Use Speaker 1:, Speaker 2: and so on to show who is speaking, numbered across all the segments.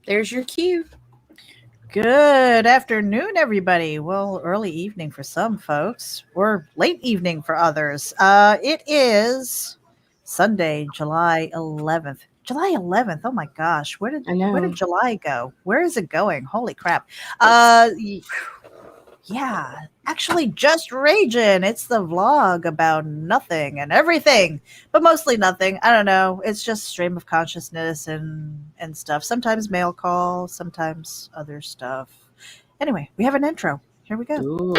Speaker 1: There's your cue.
Speaker 2: Good afternoon, everybody. Well, early evening for some folks, or late evening for others. It is Sunday, July 11th. July 11th. Oh my gosh, where
Speaker 1: I know.
Speaker 2: did July go? Where is it going? Holy crap! Yeah, actually, Just Ragin. It's the vlog about nothing and everything, but mostly nothing. I don't know. It's just stream of consciousness and stuff. Sometimes mail call, sometimes other stuff. Anyway, we have an intro. Here we go.
Speaker 1: Ooh.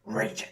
Speaker 2: Ragin.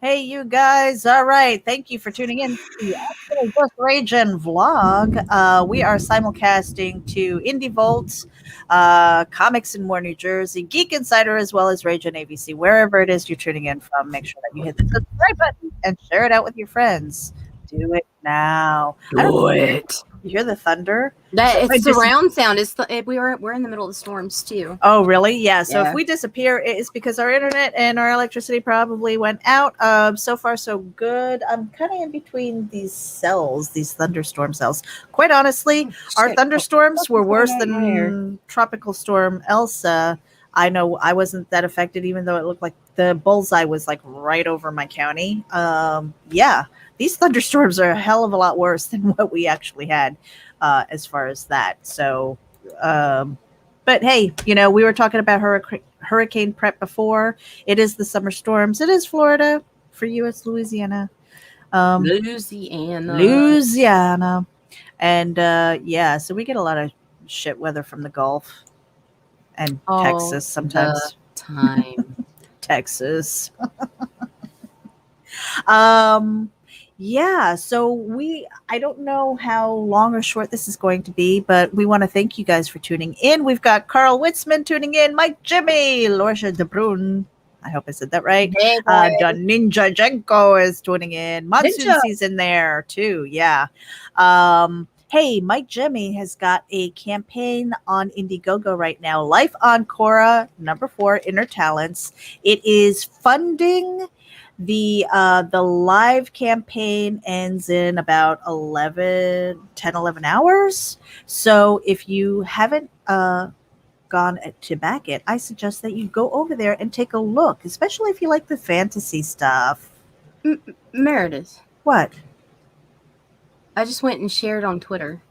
Speaker 2: Hey, you guys. All right. Thank you for tuning in to the actual Just Ragin vlog. We are simulcasting to Indie Volts, Comics and More New Jersey, Geek Insider, as well as Ragin ABC. Wherever it is you're tuning in from, make sure that you hit the subscribe button and share it out with your friends. Do it now.
Speaker 1: Do it.
Speaker 2: You hear the thunder?
Speaker 1: It's surround sound. We're in the middle of the storms too.
Speaker 2: Oh, really? Yeah. So
Speaker 1: Yeah.
Speaker 2: if we disappear, it is because our internet and our electricity probably went out. So far, so good. I'm kind of in between these cells, these thunderstorm cells. Quite honestly, our thunderstorms were worse than Tropical Storm Elsa. I know I wasn't that affected, even though it looked like the bullseye was like right over my county. Yeah. These thunderstorms are a hell of a lot worse than what we actually had as far as that. So, but hey, we were talking about hurricane prep before. It is the summer storms. It is Florida. For you, it's Louisiana. Louisiana. And yeah, so we get a lot of shit weather from the Gulf and Texas sometimes. Texas. Yeah, so I don't know how long or short this is going to be, but we want to thank you guys for tuning in. We've got Carl Witzman tuning in, Mike Jimmy, Lorsha DeBrun. I hope I said that right.
Speaker 1: Hey,
Speaker 2: Don Ninja Jenko is tuning in. Monsoon's in there too. Yeah. Hey, Mike Jimmy has got a campaign on Indiegogo right now. Life on Korra, #4, Inner Talents. It is funding the live campaign ends in about 11 hours. So if you haven't gone to back it, I suggest that you go over there and take a look, especially if you like the fantasy stuff.
Speaker 1: Meredith.
Speaker 2: What?
Speaker 1: I just went and shared on Twitter.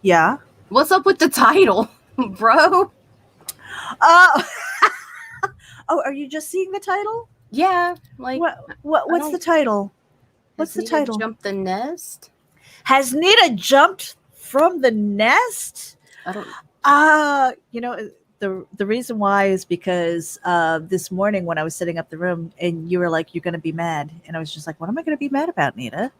Speaker 2: Yeah?
Speaker 1: What's up with the title, bro?
Speaker 2: Oh, are you just seeing the title?
Speaker 1: Yeah, like
Speaker 2: what's the title? What's the title?
Speaker 1: Nita Jumped the nest?
Speaker 2: Has Nita jumped from the nest?
Speaker 1: I don't.
Speaker 2: The reason why is because this morning when I was setting up the room and you were like, "You're going to be mad," and I was just like, "What am I going to be mad about, Nita?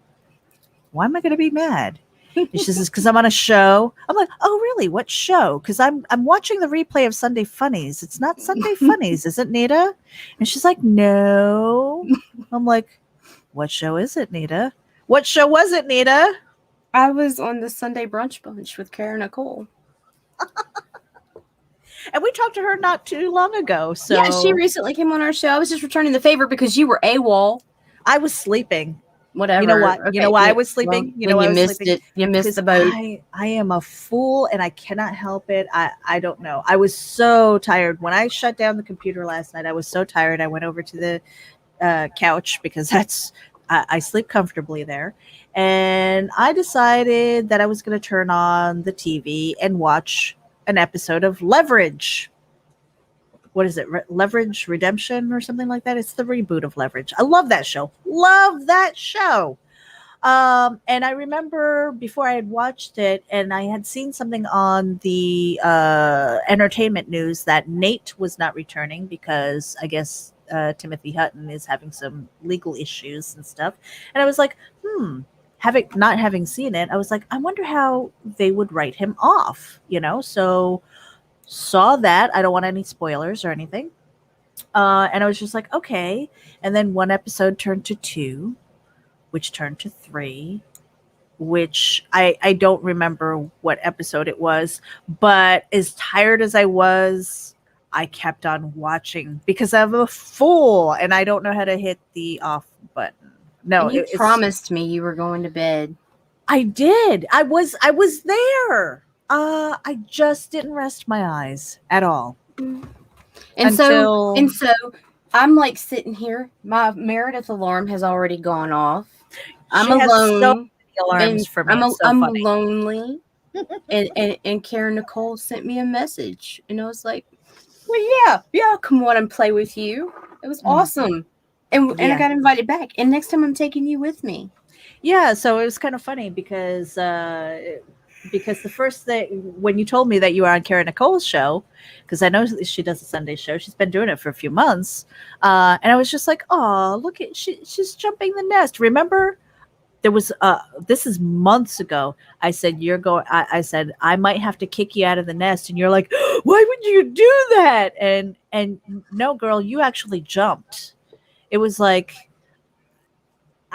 Speaker 2: Why am I going to be mad?" And she says, "Because I'm on a show." I'm like, "Oh, really? What show?" Because I'm watching the replay of Sunday Funnies. It's not Sunday Funnies, is it, Nita? And she's like, "No." I'm like, "What show is it, Nita? What show was it, Nita?"
Speaker 1: I was on the Sunday Brunch Bunch with Kara Nicole.
Speaker 2: And we talked to her not too long ago. So
Speaker 1: yeah, she recently came on our show. I was just returning the favor because you were AWOL.
Speaker 2: I was sleeping.
Speaker 1: Whatever.
Speaker 2: You know what?
Speaker 1: Okay.
Speaker 2: You know why I was sleeping?
Speaker 1: Well,
Speaker 2: you know why I was
Speaker 1: missed
Speaker 2: sleeping?
Speaker 1: it. You missed the boat.
Speaker 2: I am a fool and I cannot help it. I don't know. I was so tired. When I shut down the computer last night, I was so tired. I went over to the couch because I sleep comfortably there. And I decided that I was going to turn on the TV and watch an episode of Leverage. What is it? Leverage Redemption or something like that. It's the reboot of Leverage. I love that show. Love that show. And I remember before I had watched it, and I had seen something on the entertainment news that Nate was not returning because I guess Timothy Hutton is having some legal issues and stuff. And I was like, having not having seen it, I was like, I wonder how they would write him off, you know? So saw that. I don't want any spoilers or anything. And I was just like, okay. And then one episode turned to two, which turned to three, which I don't remember what episode it was, but as tired as I was, I kept on watching because I'm a fool and I don't know how to hit the off button. No,
Speaker 1: And you promised me you were going to bed.
Speaker 2: I did. I was there. I just didn't rest my eyes at all.
Speaker 1: And so I'm like sitting here. My Meredith alarm has already gone off. I'm alone.
Speaker 2: So many alarms for me.
Speaker 1: I'm lonely. and Karen Nicole sent me a message, and I was like, "Well, yeah, come on and play with you." It was awesome, and I got invited back. And next time I'm taking you with me.
Speaker 2: Yeah, so it was kind of funny because the first thing when you told me that you were on Karen Nicole's show, because I know she does a Sunday show, she's been doing it for a few months, and I was just like, oh, look at she's jumping the nest. Remember, there was this is months ago. I said I said I might have to kick you out of the nest, and you're like, why would you do that? And no, girl, you actually jumped. It was like.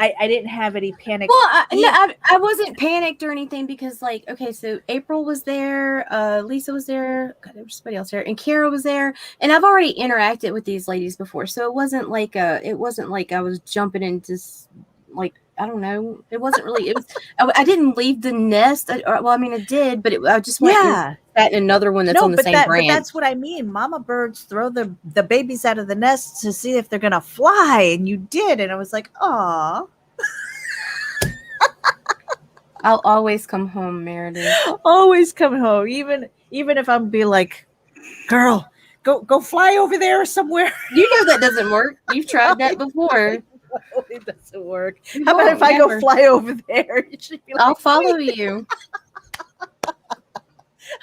Speaker 2: I didn't have any panic.
Speaker 1: Well, I wasn't panicked or anything because, like, okay, so April was there, Lisa was there, God, there was somebody else there, and Kara was there, and I've already interacted with these ladies before, so it wasn't like I was jumping into, like, I don't know, it wasn't really. It was I didn't leave the nest. I mean, I did, but I just went and sat in another one that's on the same branch.
Speaker 2: But that's what I mean. Mama birds throw the babies out of the nest to see if they're gonna fly, and you did, and I was like, aw.
Speaker 1: I'll always come home, Meredith.
Speaker 2: Always come home, even if I'm be like, girl, go fly over there somewhere.
Speaker 1: You know that doesn't work. You've tried that before.
Speaker 2: No, it doesn't work. How about if I go fly over there? Like,
Speaker 1: I'll follow you.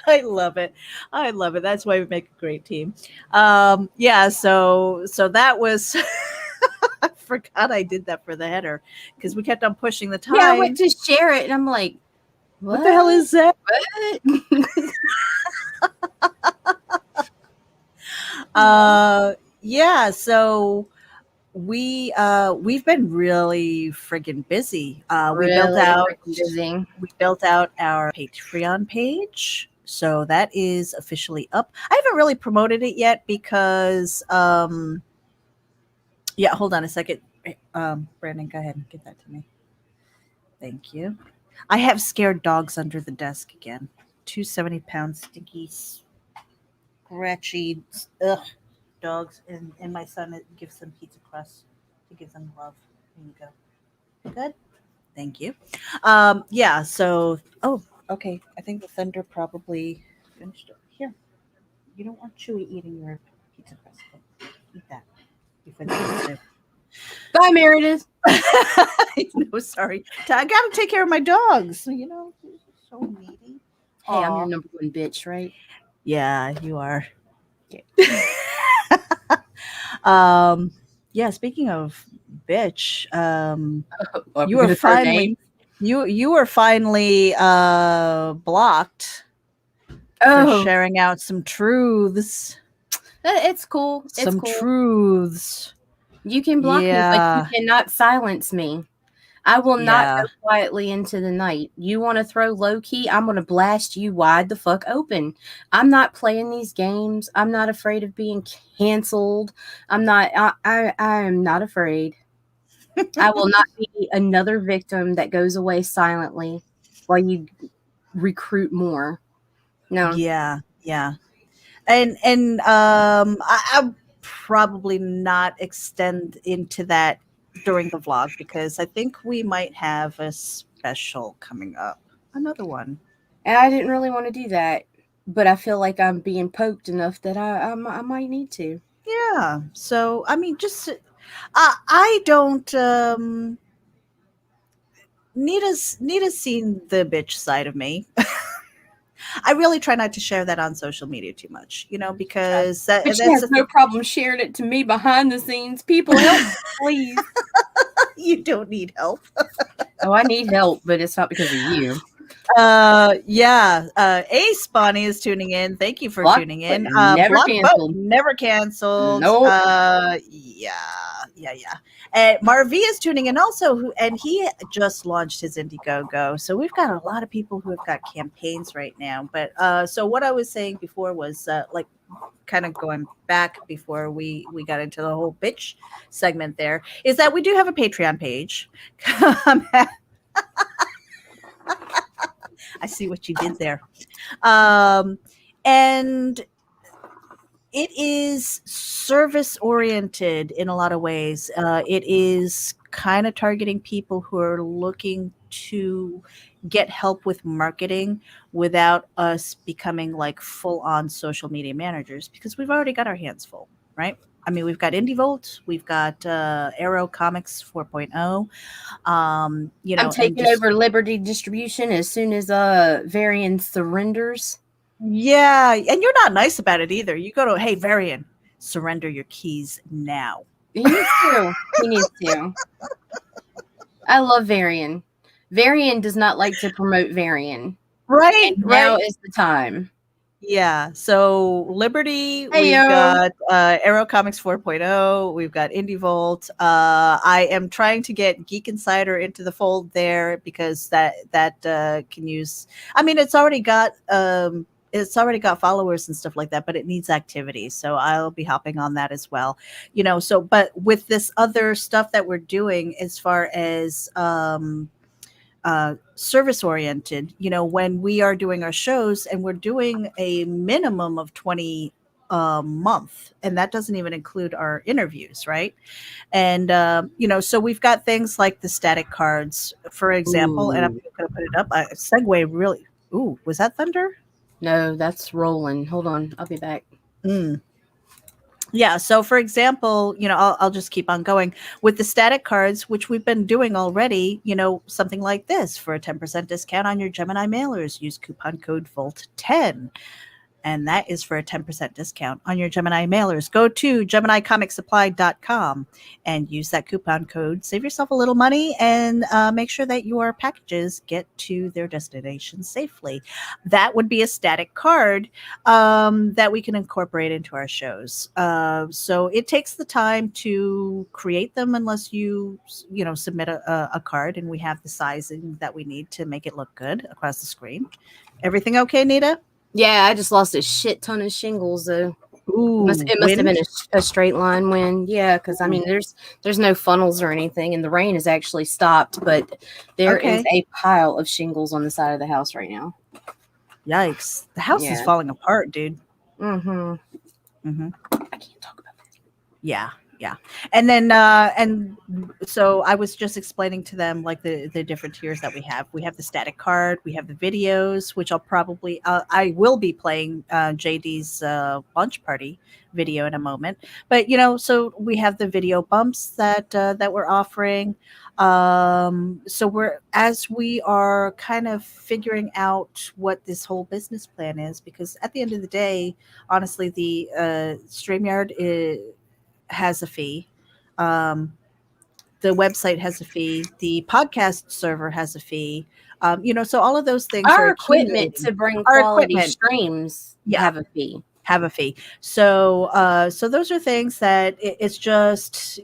Speaker 2: I love it. That's why we make a great team. Yeah. So that was. I forgot I did that for the header because we kept on pushing the time.
Speaker 1: Yeah, I went to share it, and I'm like,
Speaker 2: what the hell is that? Yeah. So. We've been really friggin' busy. We built out our Patreon page, so that is officially up. I haven't really promoted it yet because hold on a second. Brandon, go ahead and give that to me. Thank you. I have scared dogs under the desk again. 2 70-pound stinky, scratchy, dogs, and my son gives them pizza crust to give them love. There you go. Good. Thank you. So okay. I think the thunder probably finished it. Here. You don't want Chewy eating your pizza crust. Eat that. Before the
Speaker 1: Bye, Meredith.
Speaker 2: No, sorry. I gotta take care of my dogs. You know, they're so needy.
Speaker 1: Hey, I'm your number one bitch, right?
Speaker 2: Yeah, you are.
Speaker 1: Okay.
Speaker 2: Speaking of bitch, you were finally blocked for sharing out some truths.
Speaker 1: It's cool.
Speaker 2: Some truths.
Speaker 1: You can block me, but you cannot silence me. I will not go quietly into the night. You want to throw low key? I'm going to blast you wide the fuck open. I'm not playing these games. I'm not afraid of being canceled. I am not afraid. I will not be another victim that goes away silently while you recruit more. No.
Speaker 2: Yeah. And I'll probably not extend into that during the vlog because I think we might have a special coming up. Another one.
Speaker 1: And I didn't really want to do that, but I feel like I'm being poked enough that I might need to.
Speaker 2: Yeah. So, I mean, just I don't Nita's seen the bitch side of me. I really try not to share that on social media too much, because
Speaker 1: But she
Speaker 2: that's
Speaker 1: has
Speaker 2: the
Speaker 1: no
Speaker 2: thing.
Speaker 1: problem sharing it to me behind the scenes. People help me, please.
Speaker 2: You don't need help.
Speaker 1: Oh, I need help, but it's not because of you.
Speaker 2: Yeah. Ace Bonnie is tuning in. Thank you for
Speaker 1: Block,
Speaker 2: tuning
Speaker 1: but
Speaker 2: in.
Speaker 1: never
Speaker 2: Block Vote
Speaker 1: canceled.
Speaker 2: never canceled.
Speaker 1: Nope.
Speaker 2: Yeah, yeah. And Marv is tuning in also, and he just launched his Indiegogo. So we've got a lot of people who have got campaigns right now. But so what I was saying before was like kind of going back before we got into the whole bitch segment. There is that we do have a Patreon page. I see what you did there. And it is service oriented in a lot of ways. It is kind of targeting people who are looking to get help with marketing without us becoming like full on social media managers, because we've already got our hands full, right? I mean, we've got IndieVolt, we've got Arrow Comics 4.0,
Speaker 1: I'm
Speaker 2: and
Speaker 1: taking
Speaker 2: just
Speaker 1: over Liberty Distribution as soon as Varian surrenders.
Speaker 2: yeah, and you're not nice about it either. You go to, hey, Varian, surrender your keys now.
Speaker 1: He needs to. He needs to. I love Varian. Varian does not like to promote Varian.
Speaker 2: Right,
Speaker 1: And now
Speaker 2: right.
Speaker 1: is the time.
Speaker 2: Yeah. So Liberty,
Speaker 1: Hey
Speaker 2: we've
Speaker 1: yo.
Speaker 2: got Arrow Comics 4.0, we've got IndieVolt. I am trying to get Geek Insider into the fold there, because that can use. I mean, it's already got followers and stuff like that, but it needs activity. So I'll be hopping on that as well. So but with this other stuff that we're doing as far as service oriented, when we are doing our shows and we're doing a minimum of 20 a month, and that doesn't even include our interviews, right? And so we've got things like the static cards, for example, and I'm
Speaker 1: Ooh.
Speaker 2: going to put it up. Segue really. Ooh, was that thunder?
Speaker 1: No, that's rolling. Hold on. I'll be back.
Speaker 2: Mm. Yeah. So, for example, I'll just keep on going with the static cards, which we've been doing already. Something like this: for a 10% discount on your Gemini mailers, use coupon code VOLT10. And that is for a 10% discount on your Gemini mailers. Go to GeminiComicSupply.com and use that coupon code. Save yourself a little money, and make sure that your packages get to their destination safely. That would be a static card that we can incorporate into our shows. So it takes the time to create them, unless you submit a card, and we have the sizing that we need to make it look good across the screen. Everything okay, Nita?
Speaker 1: Yeah, I just lost a shit ton of shingles though.
Speaker 2: Ooh,
Speaker 1: It must have
Speaker 2: wind.
Speaker 1: been a straight line win. Yeah, because I
Speaker 2: Ooh,
Speaker 1: mean, there's no funnels or anything, and the rain has actually stopped, but there is
Speaker 2: okay.
Speaker 1: a pile of shingles on the side of the house right now.
Speaker 2: Yikes. The house is
Speaker 1: Yeah.
Speaker 2: falling apart, dude.
Speaker 1: Mm-hmm.
Speaker 2: Hmm.
Speaker 1: I can't talk about that.
Speaker 2: Yeah, yeah. And then and so I was just explaining to them like the different tiers that we have. We have the static card, we have the videos, which I will be playing JD's launch party video in a moment. But so we have the video bumps that we're offering. So as we are kind of figuring out what this whole business plan is, because at the end of the day, honestly, the StreamYard has a fee. Um, the website has a fee. The podcast server has a fee. So all of those things are
Speaker 1: Our equipment
Speaker 2: accumulating.
Speaker 1: to bring
Speaker 2: Our
Speaker 1: quality
Speaker 2: equipment,
Speaker 1: streams
Speaker 2: yeah,
Speaker 1: have a fee.
Speaker 2: have a fee. So those are things that it's just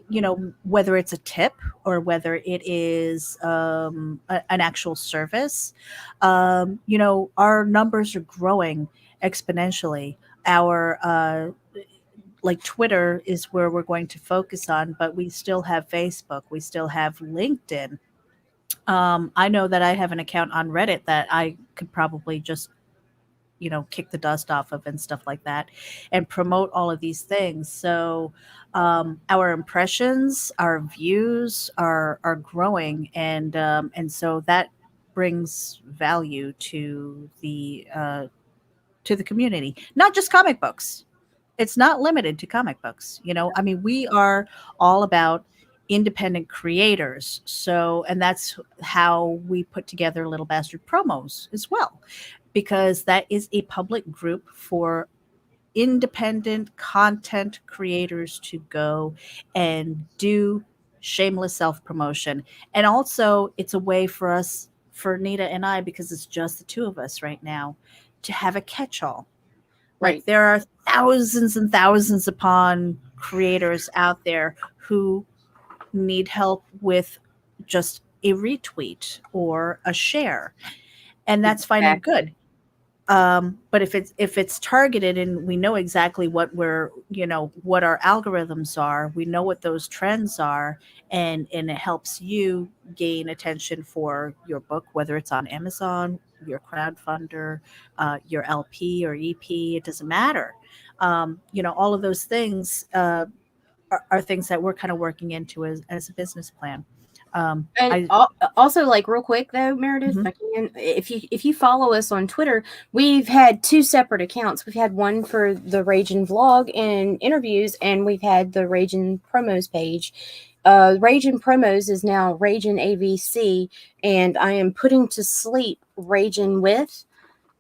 Speaker 2: whether it's a tip or whether it is an actual service. Our numbers are growing exponentially. Our like Twitter is where we're going to focus on, but we still have Facebook, we still have LinkedIn. I know that I have an account on Reddit that I could probably just kick the dust off of and stuff like that, and promote all of these things. So our impressions, our views are growing, and so that brings value to the community, not just comic books. It's not limited to comic books. I mean, we are all about independent creators. So, and that's how we put together Little Bastard Promos as well, because that is a public group for independent content creators to go and do shameless self promotion. And also, it's a way for us, for Nita and I, because it's just the two of us right now, to have a catch all. Like,
Speaker 1: Right.
Speaker 2: there are thousands and thousands upon creators out there who need help with just a retweet or a share, and that's fine and
Speaker 1: Exactly.
Speaker 2: good. But if it's targeted and we know exactly what we're, what our algorithms are, we know what those trends are, and it helps you gain attention for your book, whether it's on Amazon, your crowdfunder, your LP or EP, it doesn't matter. All of those things are things that we're kind of working into as a business plan.
Speaker 1: And
Speaker 2: I
Speaker 1: also, like, real quick though, Meredith,
Speaker 2: Mhm.
Speaker 1: if I can, if you follow us on Twitter, we've had two separate accounts. We've had one for the Ragin vlog and interviews, and we've had the Ragin promos page. Ragin promos is now Ragin AVC, and I am putting to sleep Ragin with,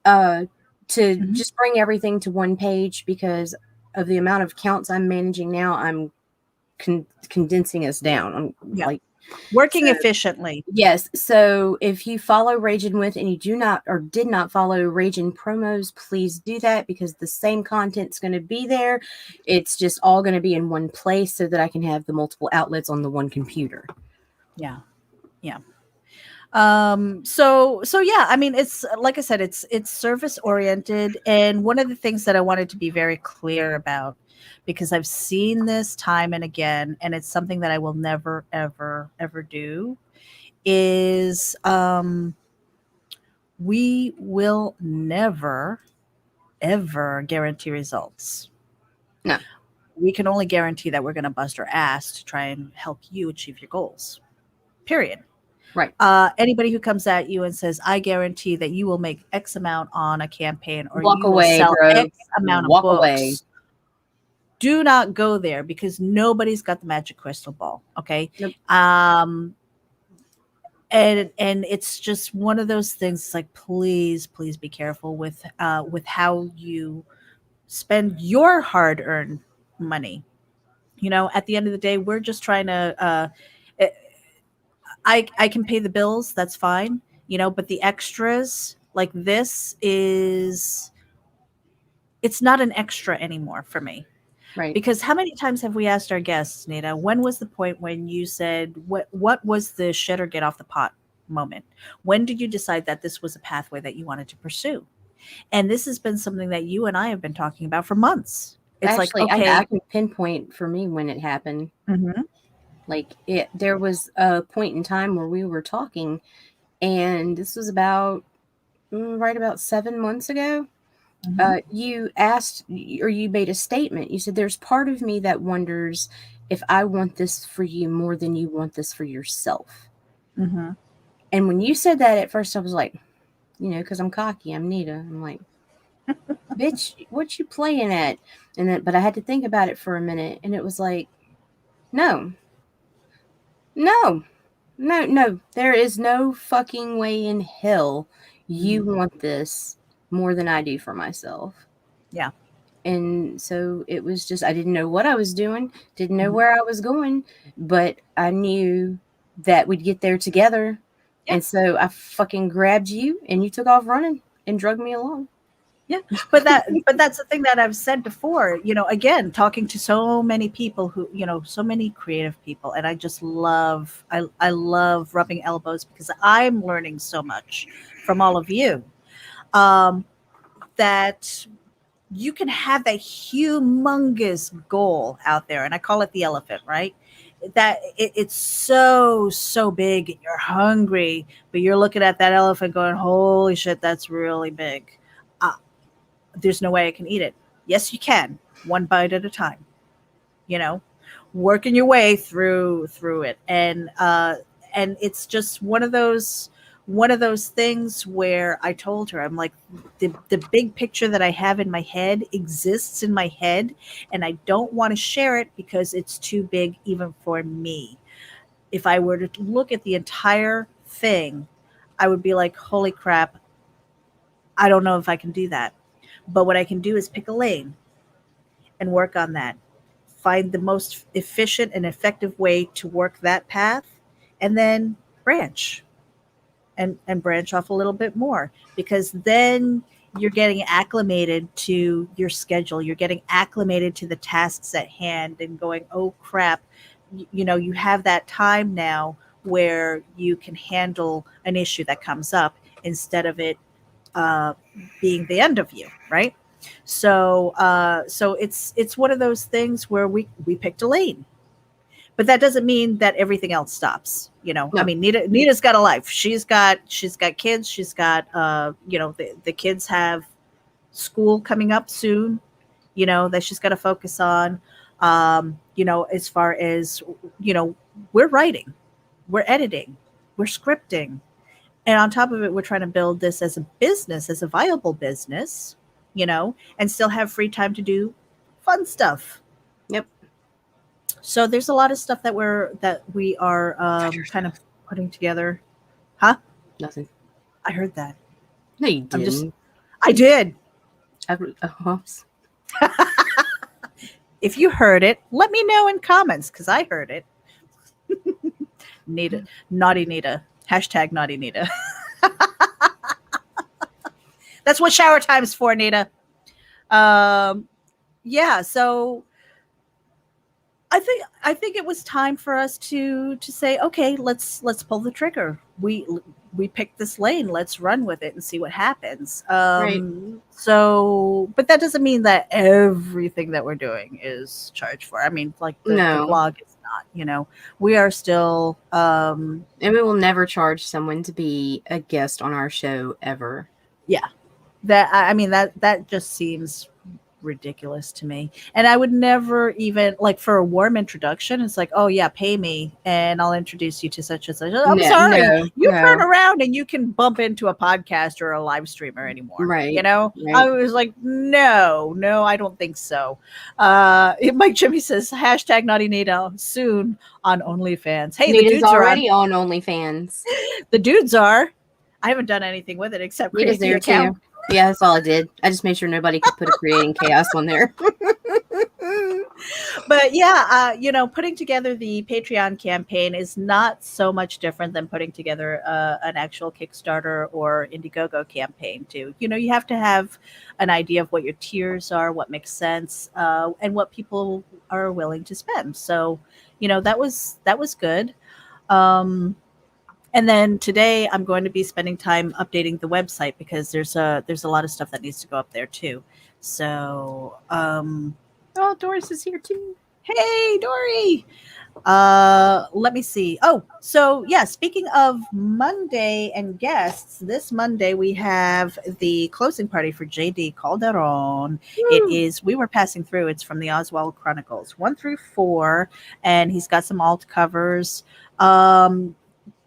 Speaker 1: uh, to
Speaker 2: Mhm.
Speaker 1: just bring everything to one page because of the amount of accounts I'm managing now. I'm condensing us down. I'm
Speaker 2: Yeah,
Speaker 1: like,
Speaker 2: working
Speaker 1: so.
Speaker 2: efficiently.
Speaker 1: Yes. So if you follow Ragin with and you do not or did not follow Ragin promos, please do that because the same content's going to be there. It's just all going to be in one place so that I can have the multiple outlets on the one computer.
Speaker 2: Yeah, yeah. So yeah, I mean, it's like I said, it's service oriented, and one of the things that I wanted to be very clear about, because I've seen this time and again, and it's something that I will never ever ever do, is we will never ever guarantee results.
Speaker 1: No.
Speaker 2: We can only guarantee that we're going to bust our ass to try and help you achieve your goals. Period.
Speaker 1: Right.
Speaker 2: Anybody who comes at you and says, I guarantee that you will make X amount on a campaign or
Speaker 1: Walk
Speaker 2: you will
Speaker 1: away,
Speaker 2: sell
Speaker 1: bro.
Speaker 2: X amount of
Speaker 1: Walk away.
Speaker 2: books, do not go there, because nobody's got the magic crystal ball. Okay.
Speaker 1: Nope.
Speaker 2: And it's just one of those things. It's like, please be careful with how you spend your hard earned money. At the end of the day, we're just trying to, I can pay the bills, that's fine, but the extras, like, this is, it's not an extra anymore for me.
Speaker 1: Right.
Speaker 2: Because how many times have we asked our guests, Nita, when was the point when you said, what was the shit or get off the pot moment? When did you decide that this was a pathway that you wanted to pursue? And this has been something that you and I have been talking about for months. It's like,
Speaker 1: Actually, I
Speaker 2: okay.
Speaker 1: can pinpoint for me when it happened.
Speaker 2: Mhm.
Speaker 1: Like there was a point in time where we were talking, and this was about right about 7 months ago.
Speaker 2: Mhm.
Speaker 1: You asked, or you made a statement. You said, "There's part of me that wonders if I want this for you more than you want this for yourself."
Speaker 2: Mhm.
Speaker 1: And when you said that, at first I was like, because I'm cocky, I'm Nita. I'm like, bitch, what you playing at? And then, but I had to think about it for a minute, and it was like, no, no, no. There is no fucking way in hell you
Speaker 2: Mhm.
Speaker 1: want this more than I do for myself.
Speaker 2: Yeah.
Speaker 1: And so it was just, I didn't know what I was doing, didn't know
Speaker 2: Mhm.
Speaker 1: where I was going, but I knew that we'd get there together.
Speaker 2: Yeah.
Speaker 1: And so I fucking grabbed you and you took off running and drug me along.
Speaker 2: Yeah, but that's the thing that I've said before, again, talking to so many people who, so many creative people, and I love rubbing elbows because I'm learning so much from all of you. Um that you can have that humongous goal out there, and I call it the elephant, right? That it's so big and you're hungry, but you're looking at that elephant going, holy shit, that's really big. There's no way I can eat it. Yes, you can. One bite at a time. You know, working your way through it, and it's just one of those things where I told her, I'm like, the big picture that I have in my head exists in my head, and I don't want to share it because it's too big even for me. if I were to look at the entire thing, I would be like, holy crap, I don't know if I can do that. But what I can do is pick a lane and work on that. Find the most efficient and effective way to work that path, and then branch and branch off a little bit more, because then you're getting acclimated to your schedule. You're getting acclimated to the tasks at hand and going, oh crap, you have that time now where you can handle an issue that comes up instead of it being the end of you, right? So it's one of those things where we picked a lane, but that doesn't mean that everything else stops. No. I mean, Nita's got a life. She's got kids. She's got the kids have school coming up soon. That she's got to focus on. As far as we're writing, we're editing, we're scripting, and on top of it, we're trying to build this as a business, as a viable business. And still have free time to do fun stuff.
Speaker 1: Yep.
Speaker 2: So there's a lot of stuff that we are kind of putting together. Huh?
Speaker 1: Nothing.
Speaker 2: I heard that.
Speaker 1: No, you didn't.
Speaker 2: I did.
Speaker 1: Oops.
Speaker 2: If you heard it, let me know in comments, because I heard it. Nita, naughty Nita. # naughty Nita. That's what shower time's for, Nita. Yeah, so I think it was time for us to say, okay, let's pull the trigger. We picked this lane. Let's run with it and see what happens.
Speaker 1: Right.
Speaker 2: So, but that doesn't mean that everything that we're doing is charged for. I mean, like the blog is not. We are still.
Speaker 1: And we will never charge someone to be a guest on our show ever.
Speaker 2: Yeah. That just seems ridiculous to me. And I would never even, like, for a warm introduction, it's like, oh yeah, pay me and I'll introduce you to such and such. I'm sorry. You turn around and you can bump into a podcast or a live streamer anymore.
Speaker 1: Right.
Speaker 2: Right. I was like, no, I don't think so. Mike Jimmy says, # naughty Nita soon on OnlyFans. Hey,
Speaker 1: Nita's the dudes already on OnlyFans.
Speaker 2: The dudes are. I haven't done anything with it except create the account.
Speaker 1: Too. Yeah, that's all I did. I just made sure nobody could put a creating chaos on there.
Speaker 2: But yeah, putting together the Patreon campaign is not so much different than putting together an actual Kickstarter or Indiegogo campaign too. You have to have an idea of what your tiers are, what makes sense, and what people are willing to spend. So, that was good. And then today I'm going to be spending time updating the website, because there's a lot of stuff that needs to go up there too. So,
Speaker 1: oh, Doris is here too.
Speaker 2: Hey, Dory. Let me see. Oh, so yeah, speaking of Monday and guests, this Monday we have the closing party for JD Calderon. We were passing through. It's from the Oswald Chronicles 1 through 4, and he's got some alt covers.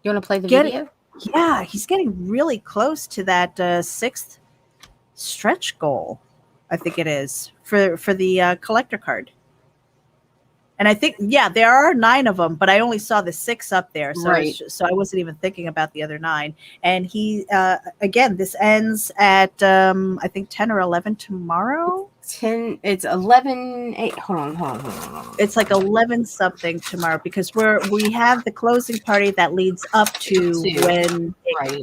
Speaker 1: You want to play the video?
Speaker 2: Yeah, he's getting really close to that 6th stretch goal, I think it is, for the collector card. And I think, there are 9 of them, but I only saw the 6 up there. So,
Speaker 1: right.
Speaker 2: So I wasn't even thinking about the other 9. And he, again, this ends at, I think 10 or 11 tomorrow.
Speaker 1: It's 11. 8, hold on.
Speaker 2: It's like 11 something tomorrow, because we have the closing party that leads up to when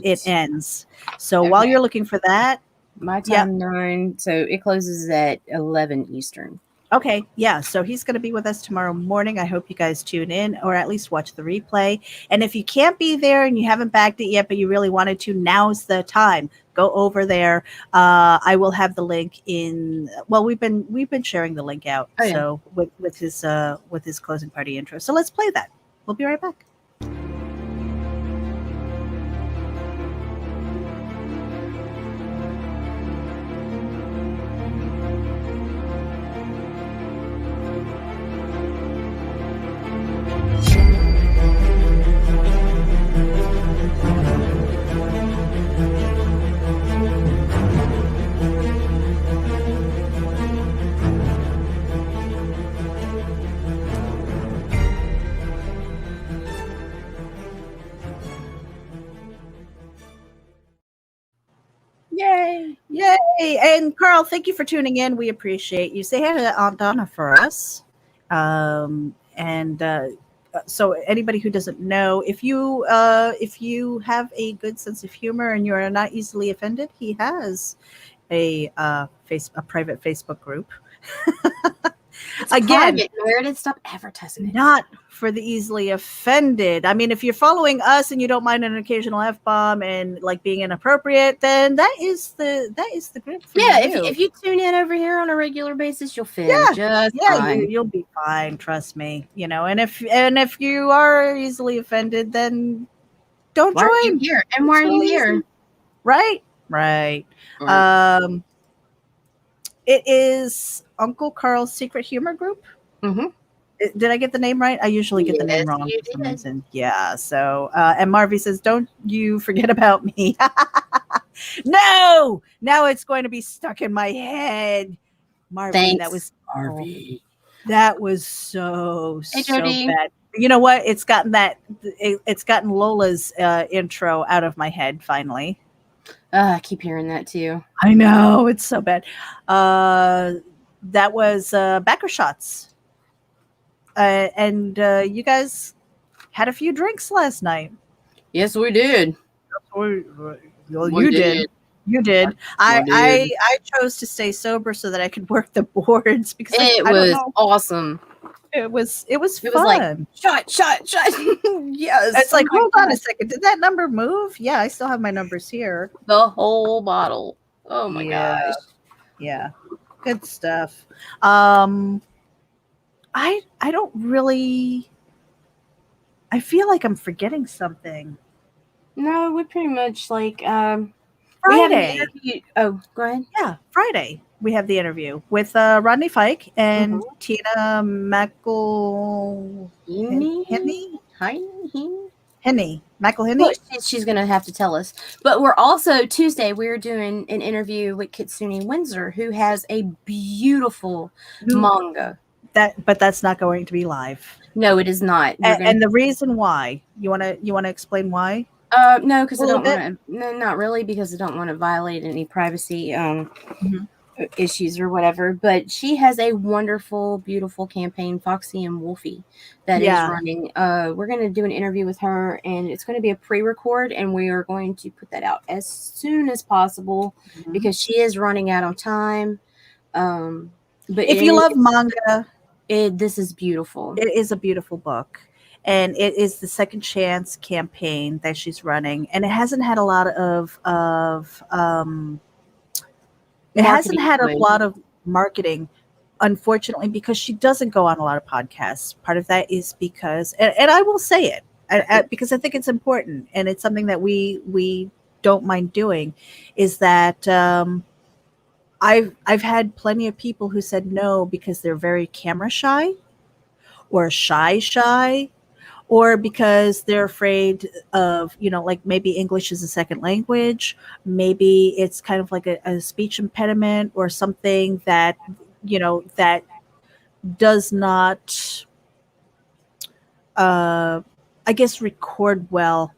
Speaker 2: it ends. So while you're looking for that,
Speaker 1: my time 9, so it closes at 11 Eastern.
Speaker 2: Okay, yeah. So he's going to be with us tomorrow morning. I hope you guys tune in, or at least watch the replay. And if you can't be there and you haven't backed it yet, but you really wanted to, now's the time. Go over there. I will have the link in. Well, we've been sharing the link out. Oh, yeah. So with his closing party intro. So let's play that. We'll be right back. Yay! And Carl, thank you for tuning in. We appreciate you. Say hi to Aunt Donna for us. And so anybody who doesn't know, if you have a good sense of humor and you are not easily offended, he has a private Facebook group.
Speaker 1: It's again private, Meredith. Stop advertising it.
Speaker 2: Not for the easily offended. I mean, if you're following us and you don't mind an occasional F-bomb and like being inappropriate, then that is the group for you.
Speaker 1: If you tune in over here on a regular basis, you'll feel just fine.
Speaker 2: You'll be fine. Trust me. You know, and if you are easily offended, then don't join.
Speaker 1: Why are you here? And why are you here?
Speaker 2: Right. It is Uncle Carl's Secret Humor Group.
Speaker 1: Mm-hmm.
Speaker 2: Did I get the name right? I usually get the name wrong for some reason. Yeah. So, and Marvy says, "Don't you forget about me." No, now it's going to be stuck in my head. Marvy,
Speaker 1: thanks,
Speaker 2: that was
Speaker 1: Marvy.
Speaker 2: That was so bad. You know what? It's gotten Lola's intro out of my head finally.
Speaker 1: I keep hearing that too.
Speaker 2: I know, it's so bad. That was Backer Shots. And you guys had a few drinks last night.
Speaker 1: Yes, we did.
Speaker 2: You did. You did. I chose to stay sober so that I could work the boards because
Speaker 1: it was awesome.
Speaker 2: It was fun.
Speaker 1: Like, shot. Yes.
Speaker 2: It's like, hold on a second. Did that number move? Yeah, I still have my numbers here.
Speaker 1: The whole bottle. Oh my gosh.
Speaker 2: Yeah. Good stuff. I don't really. I feel like I'm forgetting something.
Speaker 1: No, we pretty much like
Speaker 2: Friday.
Speaker 1: We have an interview. Oh, go ahead.
Speaker 2: Yeah, Friday. We have the interview with Rodney Fike and Tina McElhenney.
Speaker 1: Well, she's going to have to tell us. But we're also, Tuesday, we're doing an interview with Kitsune Windsor, who has a beautiful manga.
Speaker 2: But that's not going to be live.
Speaker 1: No, it is not.
Speaker 2: And the reason why, you want to explain why?
Speaker 1: No, because I don't want to. No, not really, because I don't want to violate any privacy issues or whatever. But she has a wonderful, beautiful campaign, Foxy and Wolfie, that is running. We're going to do an interview with her, and it's going to be a pre-record, and we are going to put that out as soon as possible because she is running out of time. But
Speaker 2: if you love manga,
Speaker 1: this is beautiful.
Speaker 2: It is a beautiful book. And it is the Second Chance campaign that she's running, and it hasn't had a lot of marketing, unfortunately, because she doesn't go on a lot of podcasts. Part of that is because, and I will say it, because I think it's important, and it's something that we don't mind doing, is that I've had plenty of people who said no because they're very camera shy, or shy. Or because they're afraid of, like maybe English is a second language, maybe it's kind of like a speech impediment or something that, that does not, I guess, record well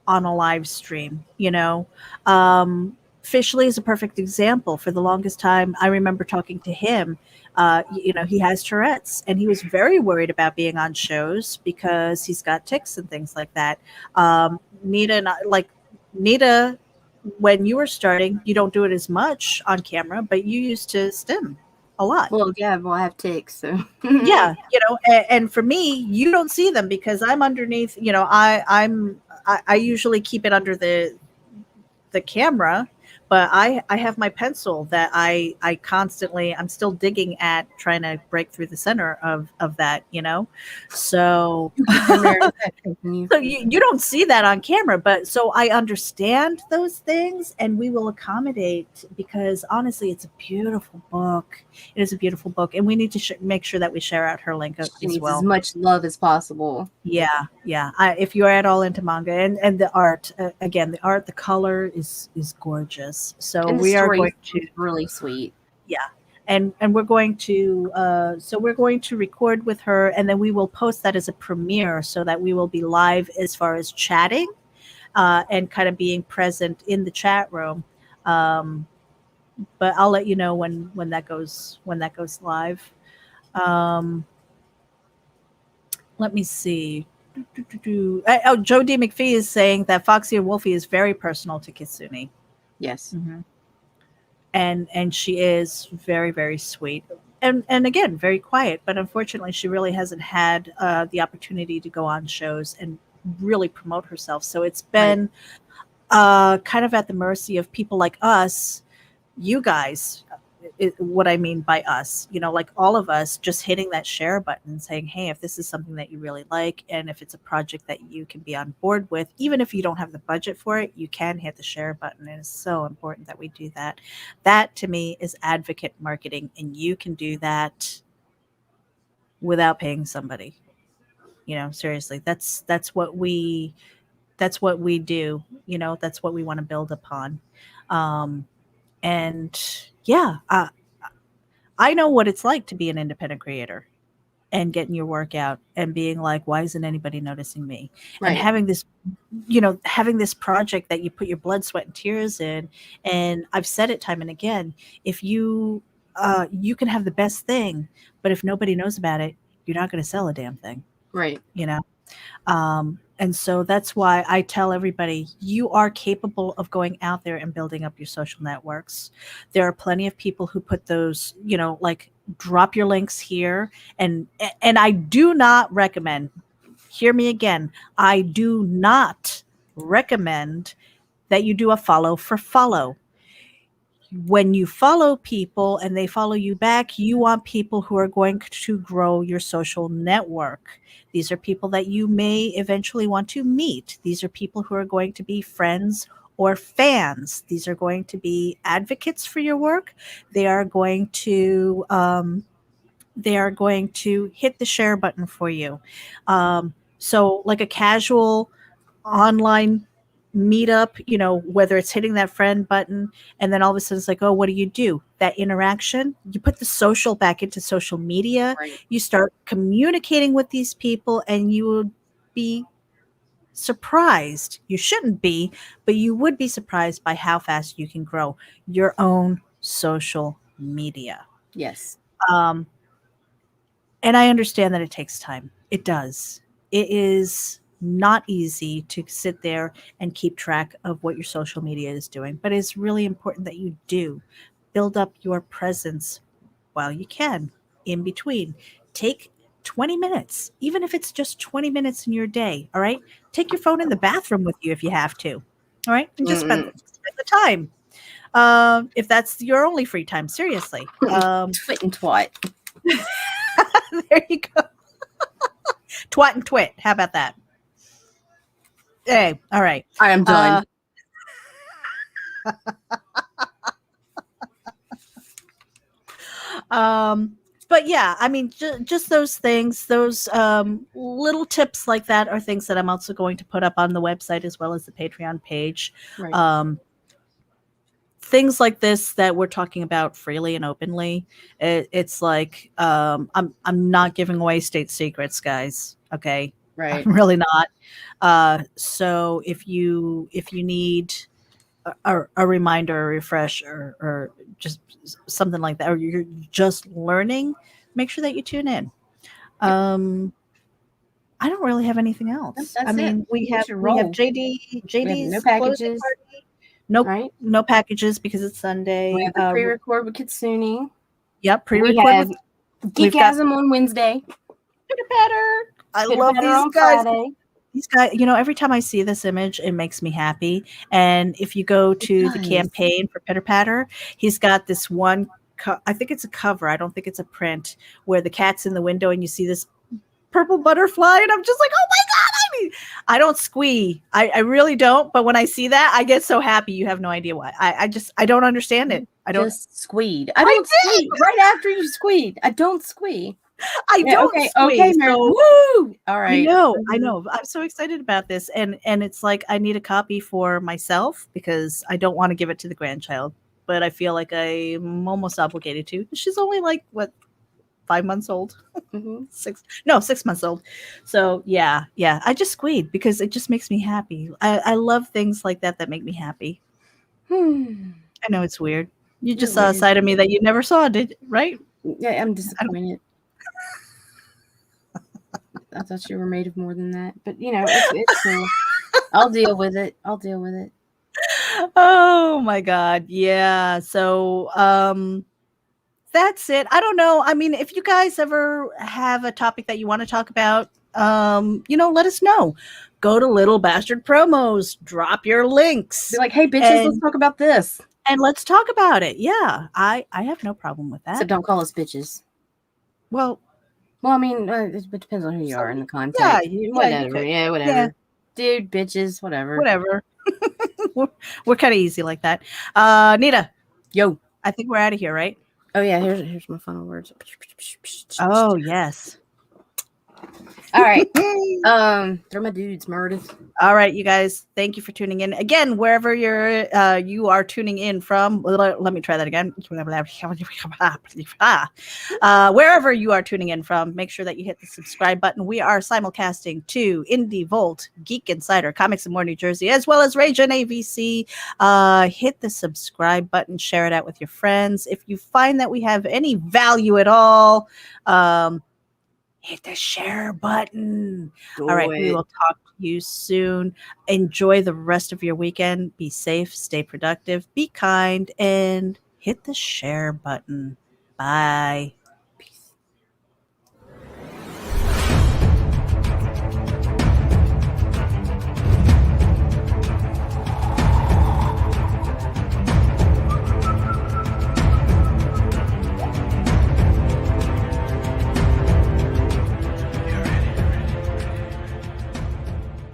Speaker 2: on a live stream, Fishley is a perfect example. For the longest time, I remember talking to him. He has Tourette's, and he was very worried about being on shows because he's got tics and things like that. Nita, when you were starting, you don't do it as much on camera, but you used to stim a lot.
Speaker 1: Well, yeah, I have tics, so
Speaker 2: yeah, and for me, you don't see them because I'm underneath. I usually keep it under the camera. But I have my pencil that I constantly, I'm still digging at, trying to break through the center of that, So, so you don't see that on camera, but so I understand those things, and we will accommodate, because honestly, it's a beautiful book. It is a beautiful book, and we need to make sure that we share out her link as well.
Speaker 1: As much love as possible.
Speaker 2: Yeah. If you are at all into manga and the art, again, the color is gorgeous. So we are going to
Speaker 1: really sweet.
Speaker 2: Yeah. And we're going to record with her, and then we will post that as a premiere so that we will be live as far as chatting and kind of being present in the chat room. but I'll let you know when that goes live. Um, let me see. Oh, Joe D. McPhee is saying that Foxy or Wolfie is very personal to Kitsune.
Speaker 1: Yes.
Speaker 2: Mm-hmm. And she is very, very sweet. And again, very quiet. But unfortunately, she really hasn't had the opportunity to go on shows and really promote herself. So it's been kind of at the mercy of people like us, you guys. What I mean by us, like all of us just hitting that share button and saying, hey, if this is something that you really like, and if it's a project that you can be on board with, even if you don't have the budget for it, you can hit the share button. And it's so important that we do that. That to me is advocate marketing, and you can do that without paying somebody. Seriously, that's what we do. That's what we want to build upon. And yeah, I know what it's like to be an independent creator and getting your work out and being like, why isn't anybody noticing me?
Speaker 1: Right.
Speaker 2: And having this project that you put your blood, sweat, and tears in. And I've said it time and again, if you can have the best thing, but if nobody knows about it, you're not going to sell a damn thing.
Speaker 1: Right.
Speaker 2: And so that's why I tell everybody, you are capable of going out there and building up your social networks. There are plenty of people who put those, like drop your links here. And I do not recommend, hear me again, I do not recommend that you do a follow for follow. When you follow people and they follow you back, you want people who are going to grow your social network. These are people that you may eventually want to meet. These are people who are going to be friends or fans. These are going to be advocates for your work. They are going to hit the share button for you. So like a casual online meetup, whether it's hitting that friend button and then all of a sudden it's like, oh, what do? That interaction, you put the social back into social media,
Speaker 1: Right.
Speaker 2: You start communicating with these people, and you will be surprised. You shouldn't be, but you would be surprised by how fast you can grow your own social media.
Speaker 1: Yes.
Speaker 2: And I understand that it takes time. It does. It is not easy to sit there and keep track of what your social media is doing, but it's really important that you do build up your presence while you can in between. Take 20 minutes, even if it's just 20 minutes in your day. All right. Take your phone in the bathroom with you if you have to. All right. And just spend the time. If that's your only free time, seriously.
Speaker 1: Twit and twat.
Speaker 2: There you go. Twat and twit. How about that? Hey, all right.
Speaker 1: I am done.
Speaker 2: But yeah, I mean, just those things, those little tips like that are things that I'm also going to put up on the website as well as the Patreon page.
Speaker 1: Right.
Speaker 2: Things like this that we're talking about freely and openly. It's like I'm not giving away state secrets, guys. Okay,
Speaker 1: Right.
Speaker 2: I'm really not. So if you need a reminder, a refresh, or just something like that, or you're just learning, make sure that you tune in. I don't really have anything else.
Speaker 1: That's it.
Speaker 2: We have JD's
Speaker 1: no packages.
Speaker 2: No packages because it's Sunday.
Speaker 1: We have the pre-record with Kitsune.
Speaker 2: Yep, pre-record.
Speaker 1: We have Geekasm on Wednesday.
Speaker 2: Pitter-patter. I love these guys. Friday. These guys, every time I see this image, it makes me happy. And if you go to the campaign for Pitter Patter, he's got this one, I think it's a cover, I don't think it's a print, where the cat's in the window and you see this purple butterfly, and I'm just like, oh my God, I don't squee. I really don't. But when I see that, I get so happy. You have no idea why. I don't understand it. I don't
Speaker 1: just squeed. I don't squee. Right after you squeed. I don't squee.
Speaker 2: I don't.
Speaker 1: Okay, Mary. Woo! All right.
Speaker 2: I know. I'm so excited about this, and it's like I need a copy for myself because I don't want to give it to the grandchild, but I feel like I'm almost obligated to. She's only like 5 months old, 6 months old. So yeah. I just squeed because it just makes me happy. I love things like that make me happy. I know it's weird. You just saw a side of me that you never saw, right?
Speaker 1: Yeah, I'm disappointed. I thought you were made of more than that, but it's cool. I'll deal with it.
Speaker 2: Oh my God. Yeah. So, that's it. I don't know. I mean, if you guys ever have a topic that you want to talk about, let us know. Go to Little Bastard Promos, drop your links.
Speaker 1: Be like, hey, bitches, let's talk about this.
Speaker 2: And let's talk about it. Yeah. I have no problem with that.
Speaker 1: So don't call us bitches.
Speaker 2: Well,
Speaker 1: I mean, it depends on who you are in the context.
Speaker 2: Yeah.
Speaker 1: Whatever. Yeah, whatever. Yeah. Dude, bitches, whatever.
Speaker 2: Whatever. we're kind of easy like that. Nita.
Speaker 1: Yo.
Speaker 2: I think we're out of here, right?
Speaker 1: Oh, yeah. Here's my final words.
Speaker 2: Oh, yes.
Speaker 1: All right. Throw my dudes, Meredith.
Speaker 2: All right, you guys. Thank you for tuning in again. Wherever you are tuning in from. Let me try that again. Wherever you are tuning in from, make sure that you hit the subscribe button. We are simulcasting to Indie Volt, Geek Insider, Comics and More New Jersey, as well as Ragin AVC. Hit the subscribe button. Share it out with your friends. If you find that we have any value at all, hit the share button. All right. We will talk to you soon. Enjoy the rest of your weekend. Be safe, stay productive, be kind, and hit the share button. Bye.